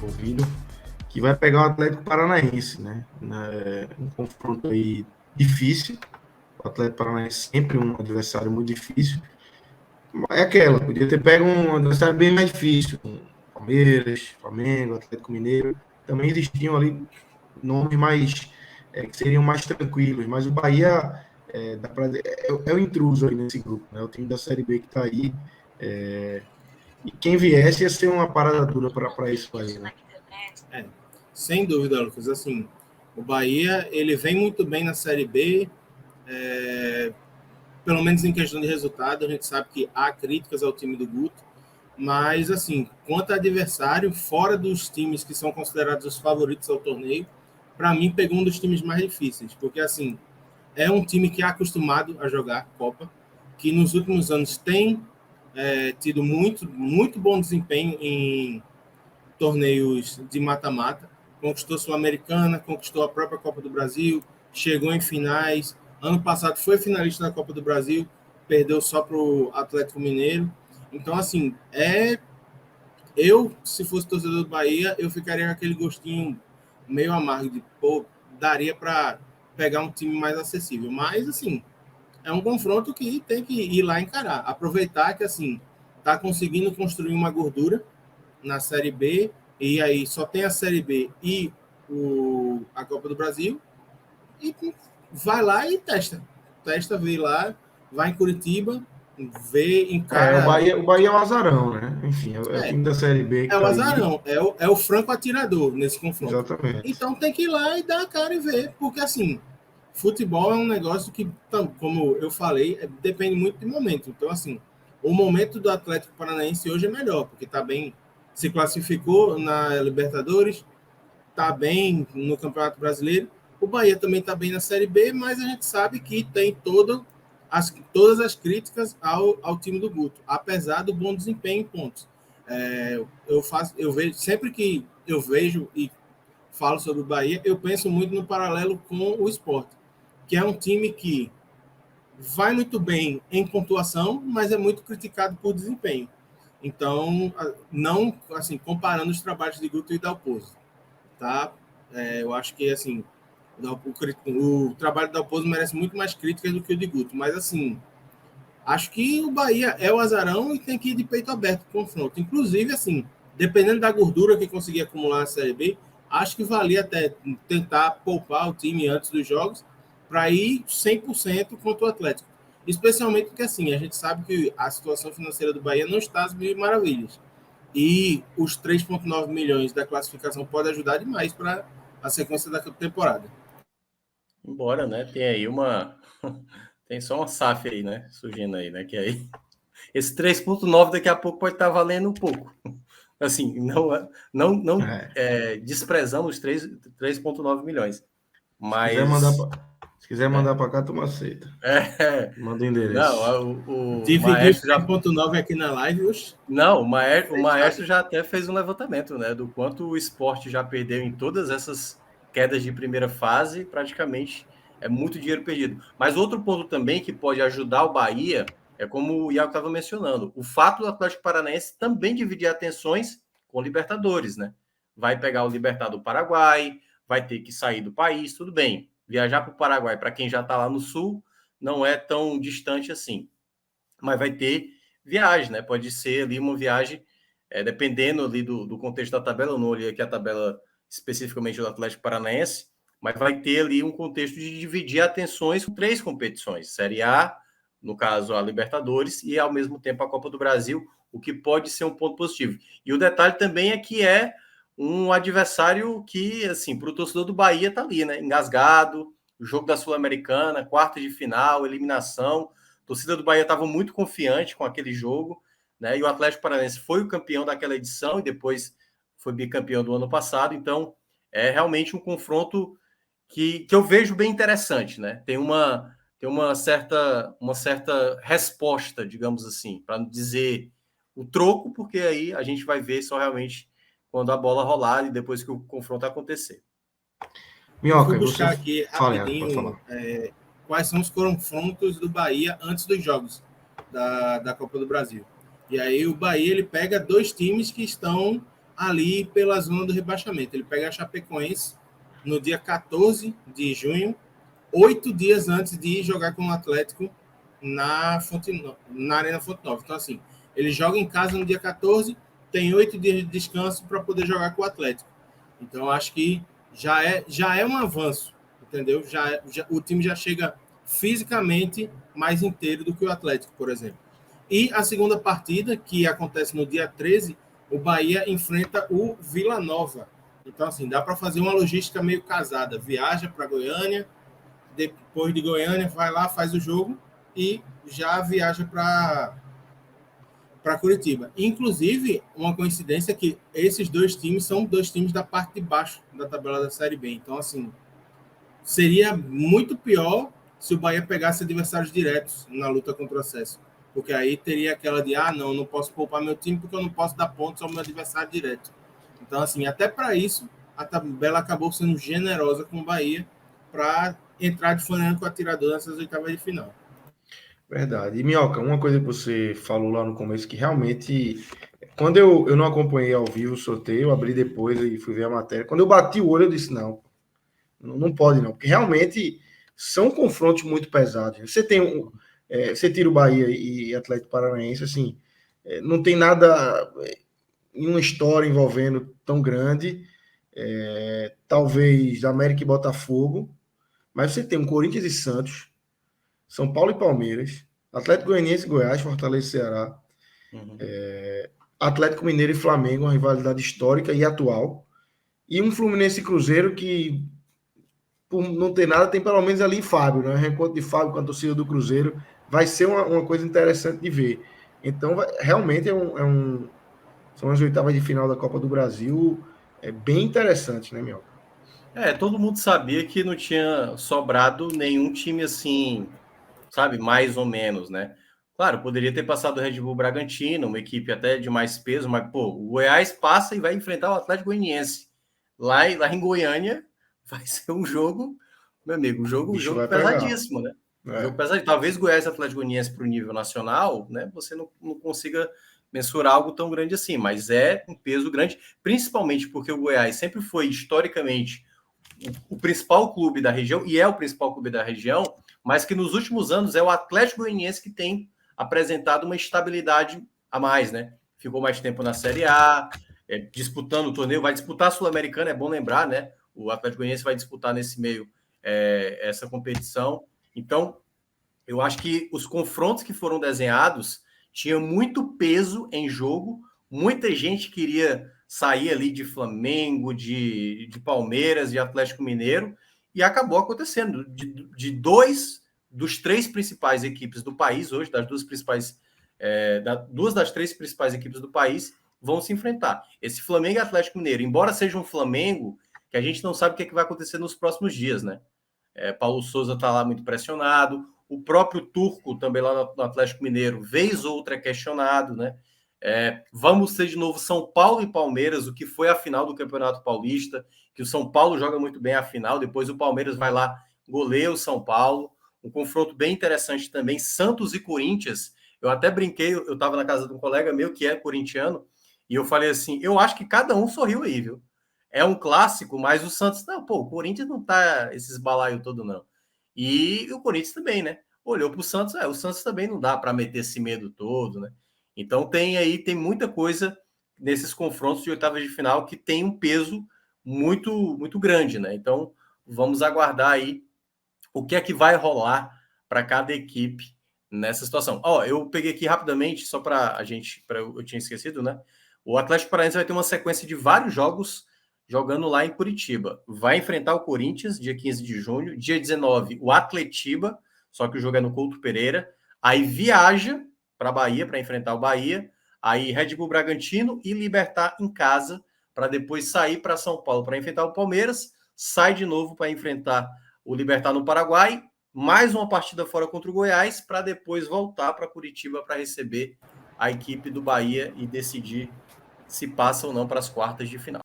envolvido, que vai pegar o Atlético Paranaense, né? Um confronto aí difícil. O Atlético Paranaense sempre um adversário muito difícil. É aquela, podia ter pego um adversário bem mais difícil, com Palmeiras, Flamengo, Atlético Mineiro. Também existiam ali nomes mais que seriam mais tranquilos, mas o Bahia é o intruso aí nesse grupo, né? O time da Série B que está aí. E quem viesse ia ser uma parada dura para isso aí, né? Sem dúvida, Lucas. Assim, o Bahia ele vem muito bem na Série B, pelo menos em questão de resultado. A gente sabe que há críticas ao time do Guto, mas assim, quanto a adversário, fora dos times que são considerados os favoritos ao torneio, para mim pegou um dos times mais difíceis, porque assim, é um time que é acostumado a jogar Copa, que nos últimos anos tem tido muito bom desempenho em torneios de mata-mata, conquistou a Sul-Americana, conquistou a própria Copa do Brasil, chegou em finais, ano passado foi finalista da Copa do Brasil, perdeu só para o Atlético Mineiro. Então, assim, eu, se fosse torcedor do Bahia, eu ficaria com aquele gostinho meio amargo de, pô, daria para pegar um time mais acessível. Mas, assim, é um confronto que tem que ir lá encarar. Aproveitar que, assim, tá conseguindo construir uma gordura na Série B, e aí só tem a Série B e a Copa do Brasil, e vai lá e testa. Testa, vê lá, vai em Curitiba, vê, encara... O Bahia é o azarão, né? Enfim, é o time da Série B que é o tá azarão, aí. é o franco atirador nesse confronto. Exatamente. Então tem que ir lá e dar a cara e ver, porque assim, futebol é um negócio que, como eu falei, depende muito do momento. Então, assim, o momento do Atlético Paranaense hoje é melhor, porque tá bem, se classificou na Libertadores, tá bem no Campeonato Brasileiro. O Bahia também tá bem na Série B, mas a gente sabe que tem todas as críticas ao time do Guto, apesar do bom desempenho em pontos. Eu vejo, sempre que eu vejo e falo sobre o Bahia, eu penso muito no paralelo com o Sport, que é um time que vai muito bem em pontuação, mas é muito criticado por desempenho. Então, não assim, comparando os trabalhos de Guto e Dalpozo, tá? Eu acho que assim, o trabalho de Dalpozo merece muito mais críticas do que o de Guto, mas assim, acho que o Bahia é o azarão e tem que ir de peito aberto para o confronto. Inclusive, assim, dependendo da gordura que conseguir acumular na Série B, acho que valia até tentar poupar o time antes dos jogos para ir 100% contra o Atlético. Especialmente porque, assim, a gente sabe que a situação financeira do Bahia não está às mil maravilhas. E os 3,9 milhões da classificação pode ajudar demais para a sequência da temporada. Embora, né? Tem aí tem só uma SAF aí, né? Surgindo aí, né? Que aí esse 3,9 daqui a pouco pode estar valendo um pouco. Assim, não desprezando os 3,9 milhões. Mas... Se quiser mandar para cá, tu aceita. Manda o endereço. Não, o Dividir 3,9 aqui na live, hoje. Não, o Maestro já até fez um levantamento, né? Do quanto o esporte já perdeu em todas essas quedas de primeira fase, praticamente é muito dinheiro perdido. Mas outro ponto também que pode ajudar o Bahia é como o Iago estava mencionando, o fato do Atlético Paranaense também dividir atenções com o Libertadores, né? Vai pegar o Libertad do Paraguai, vai ter que sair do país, tudo bem. Viajar para o Paraguai, para quem já está lá no sul, não é tão distante assim. Mas vai ter viagem, né? Pode ser ali uma viagem, dependendo ali do contexto da tabela. Eu não olhei aqui a tabela especificamente do Atlético Paranaense, mas vai ter ali um contexto de dividir atenções com 3 competições: Série A, no caso a Libertadores, e ao mesmo tempo a Copa do Brasil, o que pode ser um ponto positivo. E o detalhe também é que é um adversário que, assim, para o torcedor do Bahia tá ali, né? Engasgado, o jogo da Sul-Americana, quarta de final, eliminação. A torcida do Bahia estava muito confiante com aquele jogo, né? E o Atlético Paranaense foi o campeão daquela edição e depois foi bicampeão do ano passado. Então, é realmente um confronto que eu vejo bem interessante, né? Tem uma certa resposta, digamos assim, para não dizer o troco, porque aí a gente vai ver só realmente quando a bola rolar e depois que o confronto acontecer. Eu fui buscar aqui rapidinho quais são os confrontos do Bahia antes dos jogos da Copa do Brasil. E aí o Bahia ele pega 2 times que estão ali pela zona do rebaixamento. Ele pega a Chapecoense no dia 14 de junho, 8 dias antes de jogar com o Atlético na Arena Fonte Nova. Então, assim, ele joga em casa no dia 14, tem 8 dias de descanso para poder jogar com o Atlético. Então, acho que já é um avanço, entendeu? O time já chega fisicamente mais inteiro do que o Atlético, por exemplo. E a segunda partida, que acontece no dia 13, o Bahia enfrenta o Vila Nova. Então, assim, dá para fazer uma logística meio casada. Viaja para Goiânia, depois de Goiânia vai lá, faz o jogo e já viaja para Curitiba. Inclusive, uma coincidência é que esses dois times são dois times da parte de baixo da tabela da Série B. Então, assim, seria muito pior se o Bahia pegasse adversários diretos na luta contra o acesso. Porque aí teria aquela de, não posso poupar meu time porque eu não posso dar pontos ao meu adversário direto. Então, assim, até para isso, a tabela acabou sendo generosa com o Bahia para entrar de flanela com o atirador nessas oitavas de final. Verdade. E, Minhoca, uma coisa que você falou lá no começo, que realmente, quando eu não acompanhei ao vivo o sorteio, eu abri depois e fui ver a matéria. Quando eu bati o olho, eu disse, não pode não, porque realmente são confrontos muito pesados. Você tem você tira o Bahia e Atlético Paranaense, assim, não tem nada em uma história envolvendo tão grande, talvez América e Botafogo, mas você tem um Corinthians e Santos, São Paulo e Palmeiras, Atlético Goianiense e Goiás, Fortaleza e Ceará, Atlético Mineiro e Flamengo, uma rivalidade histórica e atual, e um Fluminense e Cruzeiro que, por não ter nada, tem pelo menos ali Fábio, né? O reencontro de Fábio com a torcida do Cruzeiro vai ser uma coisa interessante de ver. Então, realmente são as oitavas de final da Copa do Brasil, bem interessante, né, Mioca? Todo mundo sabia que não tinha sobrado nenhum time assim, sabe, mais ou menos, né? Claro, poderia ter passado o Red Bull Bragantino, uma equipe até de mais peso, mas, pô, o Goiás passa e vai enfrentar o Atlético Goianiense. Lá em Goiânia vai ser um jogo, meu amigo, um jogo pesadíssimo, né? Um jogo pesadíssimo. Talvez Goiás e Atlético Goianiense para o nível nacional, né? Você não consiga mensurar algo tão grande assim, mas é um peso grande, principalmente porque o Goiás sempre foi, historicamente, o principal clube da região, e é o principal clube da região, mas que nos últimos anos é o Atlético Goianiense que tem apresentado uma estabilidade a mais, né? Ficou mais tempo na Série A, disputando o torneio, vai disputar a Sul-Americana, é bom lembrar, né? O Atlético Goianiense vai disputar nesse meio essa competição. Então, eu acho que os confrontos que foram desenhados tinham muito peso em jogo, muita gente queria sair ali de Flamengo, de Palmeiras, de Atlético Mineiro, e acabou acontecendo. De dos três principais equipes do país hoje, duas das três principais equipes do país vão se enfrentar. Esse Flamengo e Atlético Mineiro, embora seja um Flamengo, que a gente não sabe o que vai acontecer nos próximos dias, né? Paulo Souza está lá muito pressionado, o próprio Turco também lá no Atlético Mineiro, vez ou outra é questionado, né? Vamos ter de novo São Paulo e Palmeiras, o que foi a final do Campeonato Paulista, que o São Paulo joga muito bem a final, depois o Palmeiras vai lá, goleia o São Paulo, um confronto bem interessante também, Santos e Corinthians. Eu até brinquei, eu estava na casa de um colega meu que é corintiano, e eu falei assim, eu acho que cada um sorriu aí, viu? É um clássico, mas o Santos, não, pô, o Corinthians não tá esses balaio todo, não. E o Corinthians também, né? Olhou para o Santos também não dá para meter esse medo todo, né? Então tem muita coisa nesses confrontos de oitavas de final que tem um peso muito, muito grande, né? Então vamos aguardar aí o que é que vai rolar para cada equipe nessa situação. Eu peguei aqui rapidamente, só para eu tinha esquecido, né? O Atlético Paranaense vai ter uma sequência de vários jogos jogando lá em Curitiba. Vai enfrentar o Corinthians, dia 15 de junho. Dia 19, o Atletiba, só que o jogo é no Couto Pereira. Aí viaja para Bahia, para enfrentar o Bahia. Aí Red Bull Bragantino e Libertad em casa, para depois sair para São Paulo para enfrentar o Palmeiras. Sai de novo para enfrentar o Libertad no Paraguai. Mais uma partida fora contra o Goiás, para depois voltar para Curitiba para receber a equipe do Bahia e decidir se passa ou não para as quartas de final.